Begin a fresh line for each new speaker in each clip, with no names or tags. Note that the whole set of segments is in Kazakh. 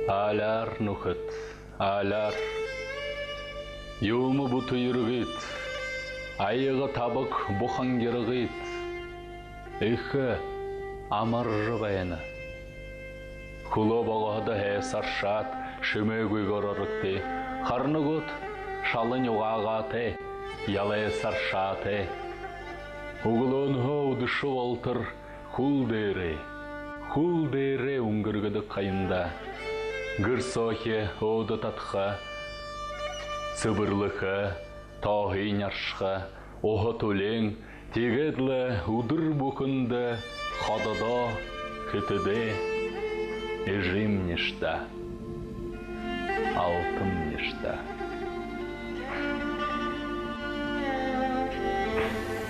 Alar nukhet, alar. Yumu bu tuyurgit, ayığı tabık buhan girgit. Ихы амаржы баяны. Хуло бағады хэ саршат, шымөгүй горорыкты. Харны гот, шалын уғағаты, ялай саршаты. Уғылын хоудышы олтыр, хул дейре уңгыргыды қайында. Гыр сохе, оуды татха, сыбырлықы, тағи наршқа, оғы төлең, тегедлі удыр бұқынды, қадада, күтіде, ежим нешта, алтын нешта.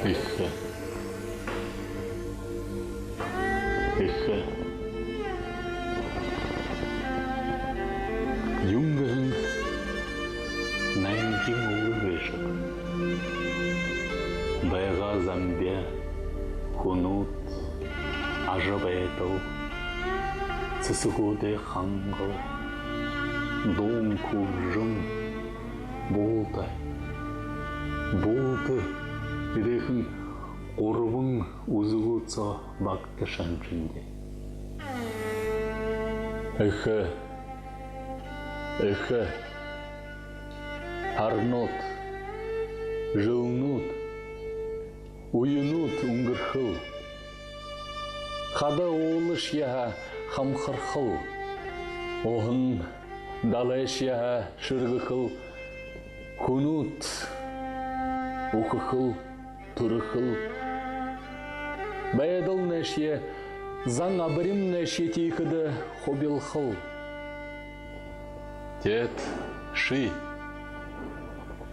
Ихы. Юнгын найнкин улы вешек. Байға замбе, хунут, ажы бәйтіл, цісігуде қаңғыл, дом күржім, болды, едекін қорыбың ұзығуца бақты шанчынде. Ихы, арнот, жылнут, уйынут ұңғырхыл. Қада олыш яға қамқырхыл. Оғын далайш яға шырғықыл. Хунут, ұқықыл, тұрықыл. Бәйділ нәше, заң абырым нәше тейкіді хобилхыл. Тет, ши,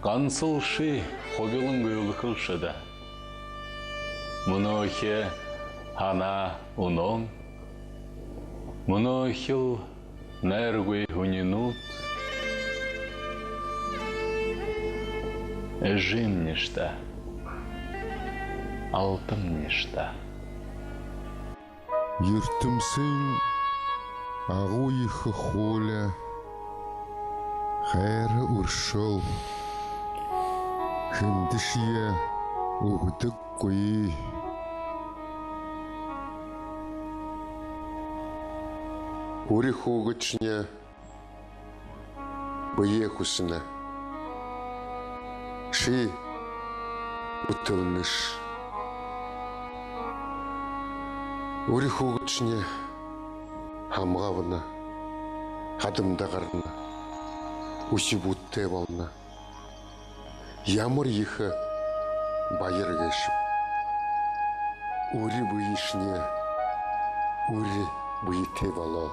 қансыл ши, хобилың көйліқыл шыда. Мұнохе ана ұның, мұнохил нәргөй үнінут, әжім нешта, алтым нешта.
Ертімсің ағу иқы холя, қайры ұршыл, күндішие ұғытық қойы. Ури хугычне бые хусына. Ши утылныш. Ури хугычне хамғавына, адымдағарына, усибутте балына. Ямыр ехы байыр кешіп. Ури бұйышне, ури бұйте бала.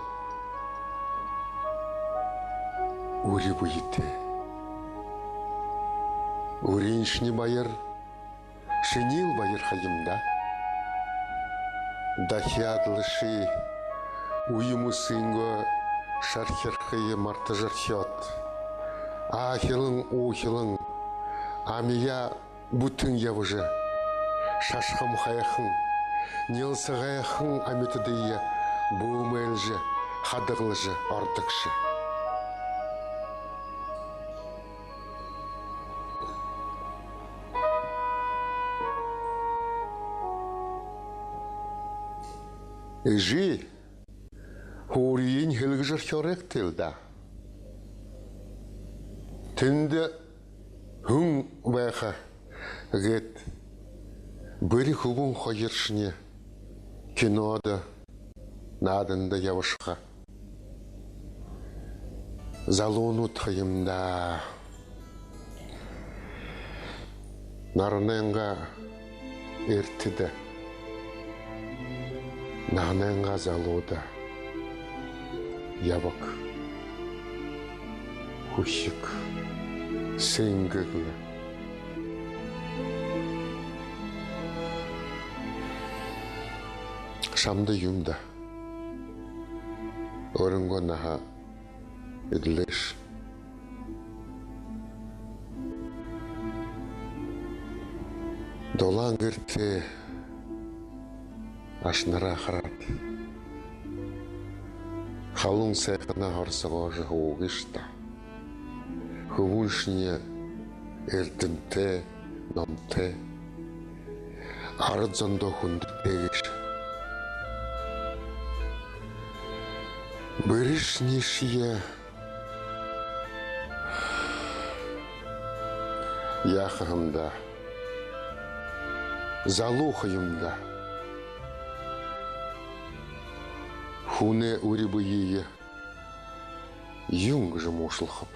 Ури бұйте. Уриншни байыр, шынил байыр хайымда. Дахиадлыши, уйыму сыңғы шархерхайы марты жархет. Ахилың, ухилың, амия бұтын явыжы. Шашқам қаяқың, нелсы қаяқың аметідейі бұлмәлжі, қадығлыжы, ардықшы. Жи, хурийін хілгі жархерек тілді. Тінді хүң байқа ғет. Бірі хубын қойыршыне, кинода, надында явышқа. Залуну тайымда. Нарыныңға ертіді. Нағныңға залуда. Ябық. Хұшық. Сенгіглі. Шамды юмда. Орынға наға еділеш. Долан герте ашнара харат. Халун сайхана харсагаа жахуугишта. Хөвүншне эрдэнтэй номтой ард зондоо хүндтэйгш. Бэришнишия яхамда залухаюмда хуне урибые юнг же мушлхап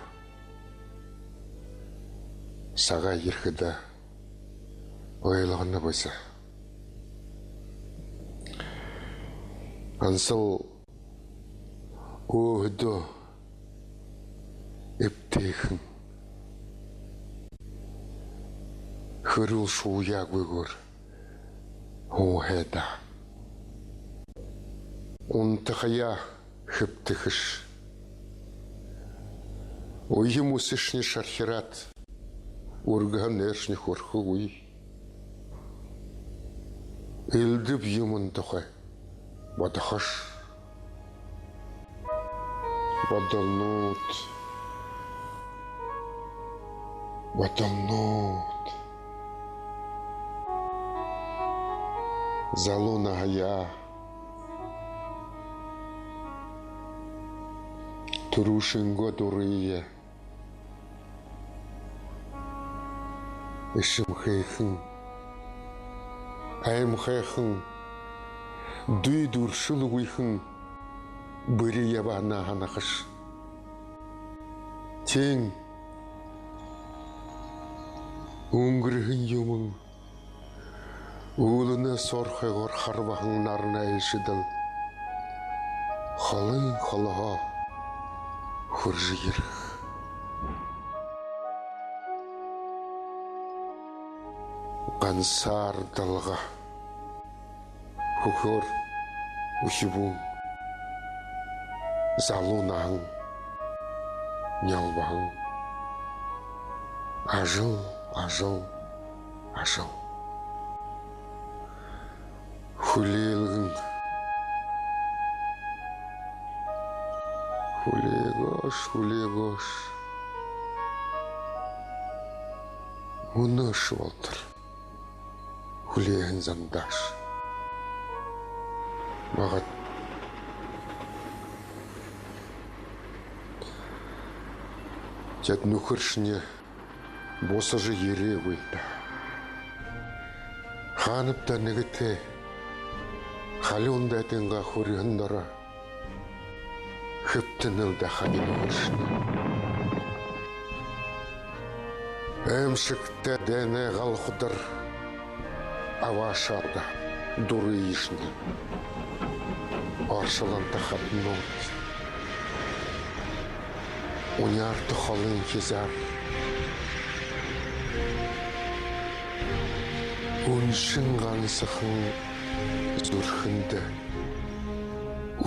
сага ерхэда ойлгоно бойса ансал өдө эптехэн хөрүүл шууягүйгөр хөөхэда унтахая хэптехэш уймусишни шархират урганершни хорхуй элдиб юмын тухай бодохош бодолнут залуна хая турушинго дурые ишимхэхэн аймхэхэн дүйдүршүлгүйхэн bëri ябана ханахаш тэн өнгөрхөн юм уулына сорхойгоор харвахан нарна ишидэл халын халаа хуржигэр гансар далга хөхөр үхибүн залунан нялбан ажыл хүлээлгэн хүлээгош өнөөш болтор хүлээн зандаш багат Чад нөхөршне босажы ерегүйді. Ханып та нэгіте халюнда тенға хурыгындара хыптынылда хани нөхөршне. Әмшікті дәне ғалқыдыр авашада дұры ешіне. Аршыланта хатнот. Унярты халын кезар. Уншын ғансықын зүрхінді.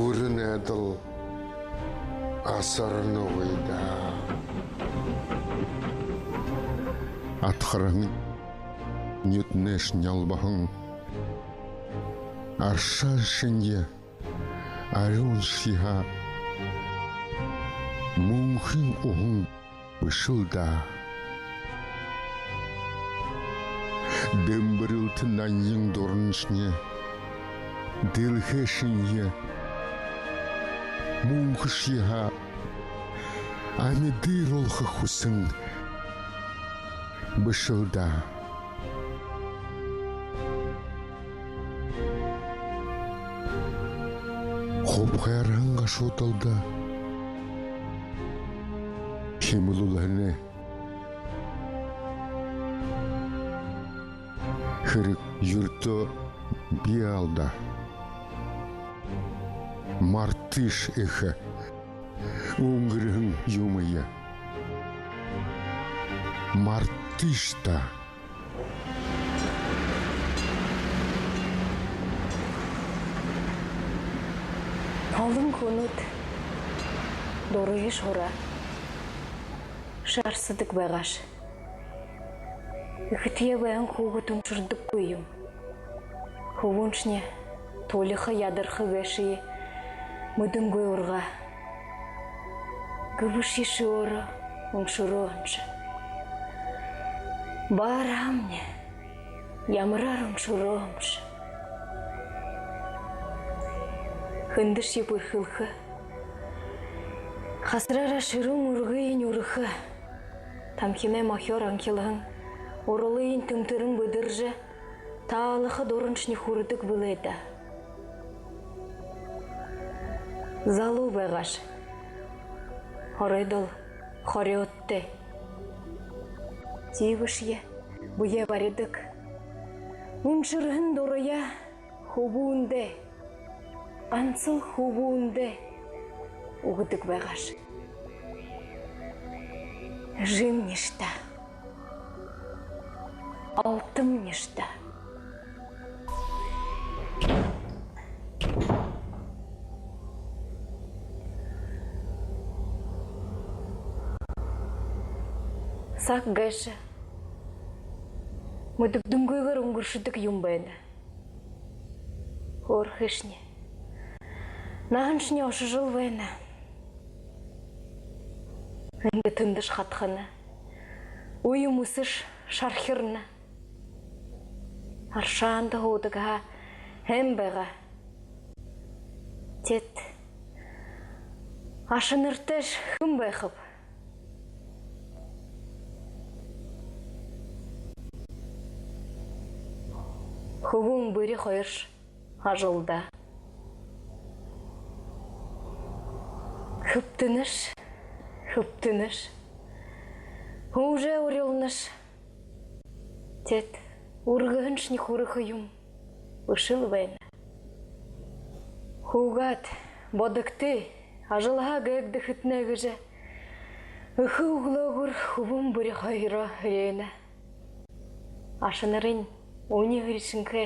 Үрін әділ асарыны ойда. Атқырың нетнеш нялбағың. Аршан шынге арун шиға. Мунхин ухун бышылда. Дэмбірілті наньың дорыншне. Дылхэшінге. Мунхышиға. Аны дыролхы хусын. Бышылда. Хобхайранға шоталда. Химулуланы хырык юрто биалда мартыш эхе унгрын юмыя мартышта
Алдың конут дорыйы шора шарсыдық бағаш Ихтия баян хугутун чурдук күйім. Хубуншне толиха ядырхы гэши мыдынгой урга. Гыбыши шиора умшуронша. Барамне ямрар умшуромша. Хындыш епырхылхы. Хасрара шырун ургыйын урыхы. Тамкине махер анкилыгын. Орылыйын тымтырын быдыржы. Таалыхы дорыншни хурыдык былайда. Залу байгаш. Орайдыл хориотте. Тивышье буе баредык. Уншырын дорая хубуунде. Ансыл хубуунде. Угыдык байгаш. Жим ништа. Алтым ништа. Сак гэша. Мыдык дүнгөйгөр уңгуршудык юмбайна. Хорхышне. Нағыншне ошы жыл байна. Үнді түндіш қатқаны. Уйым усыш шархырна. Аршанды хоудыға әм байға. Тет. Ашыныртыш хым байқып. Хубун бұрі қойыш ажылда. Хыптыныш. Уже урелныш. Тет, ургыншни хурыхыюм. Ушыл байна. Хугат, бодыкты, ажылға гэгді хытнэгіжі. Үхі углогур хубун бұрі қойыра рейна. Ашынырын. Оны ғыршынғы,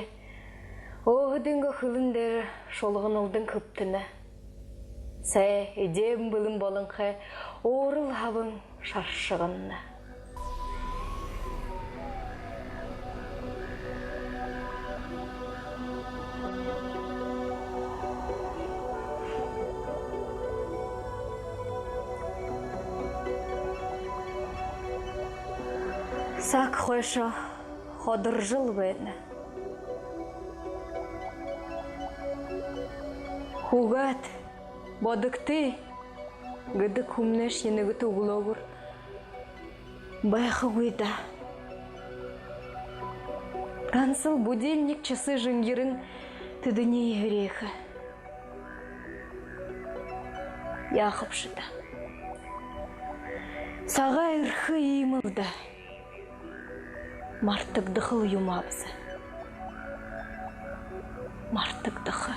оғыдыңғы қылындары шолғын олдың күптіні. Сәй, едем білім болыңқы, орыл хабың шаршығынна. Сак қойша Ходыр жыл бәді. Хугат, бодыкты, гыды кумнеш енігіті ұғылауыр. Байқы ғойда. Кансыл будильник часы жынгерін түдіне ерехі. Яқыпшыда. Саға үрхі емілді. Мартык дыхыл юмабызы. Мартык дыхы.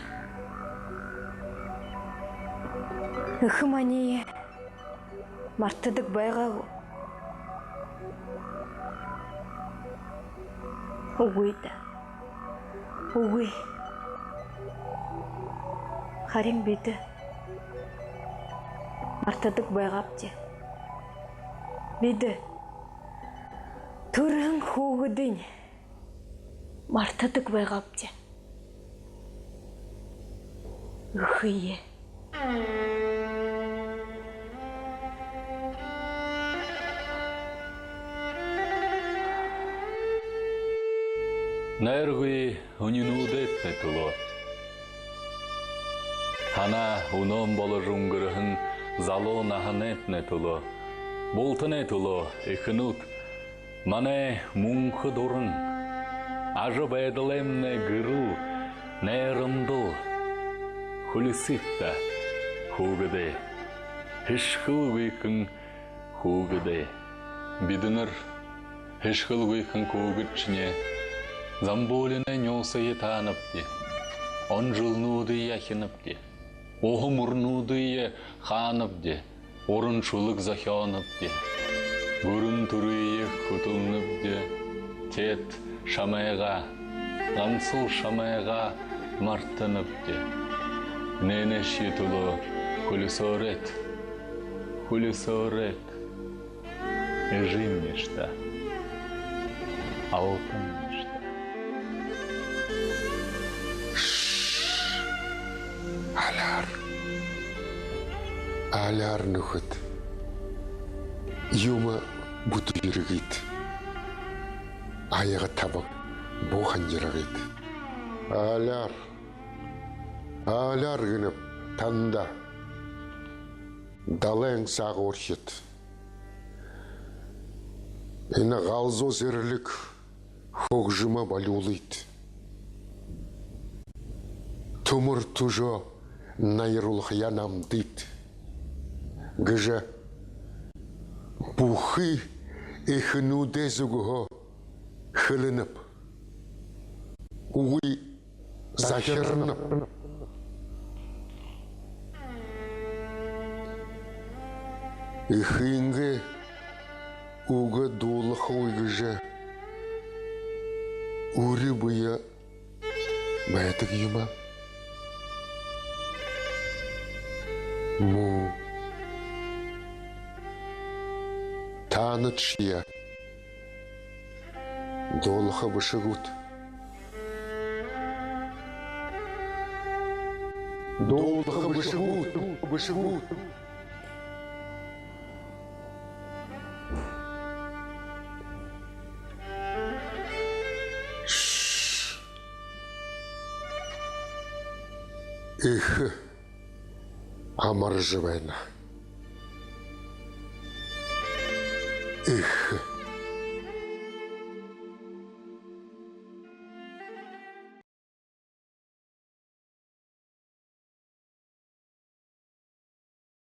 Үхіманее мартыдык байғау. Угойда. Угой. Харин бейді. Мартыдык байғапте. Бейді. Түрін хуғыдың мартыдык байғапте. Үхие.
Нэргуи унинудетне туло. Хана уном боложун гырыхын зало наханетне туло. Болтыне туло ихынут. Мане мунхы дорын, ажы бәйділемне гыру, нәрымдыл, хулиситта хугыды, хышқыл гүйкін хугыды. Бидінір хышқыл гүйкін хугытшіне, замболіне нёсайы таныпты, он жылнуды яхыныпты, оғы мұрнуды ханыпты, орыншылық захяныпты. Гурун турые хутулныбды, тет шамайға, ғансыл шамайға мартыныбды. Нене шетулы хулисорет, эжим нешта. алтын
Аляр. Аляр нөхөт. Юма буту йөргит. Аяга табак бохан йөргит. Аляр. Аляр гынып танда. Далаң сағыршыт. Ена ғалзо зерлік хоғжыма балюлыйт. Тумыр тужо найрулық янам дит. Гыжа бухы эхнуде зугуго хылынып. Уй захернып. Ихинге уга дулах уйгыжа ури быя бәйтік юма. Му танët шия долаха бышыгут. Долаха бышыгут. Эх, амаржывайна. Эх.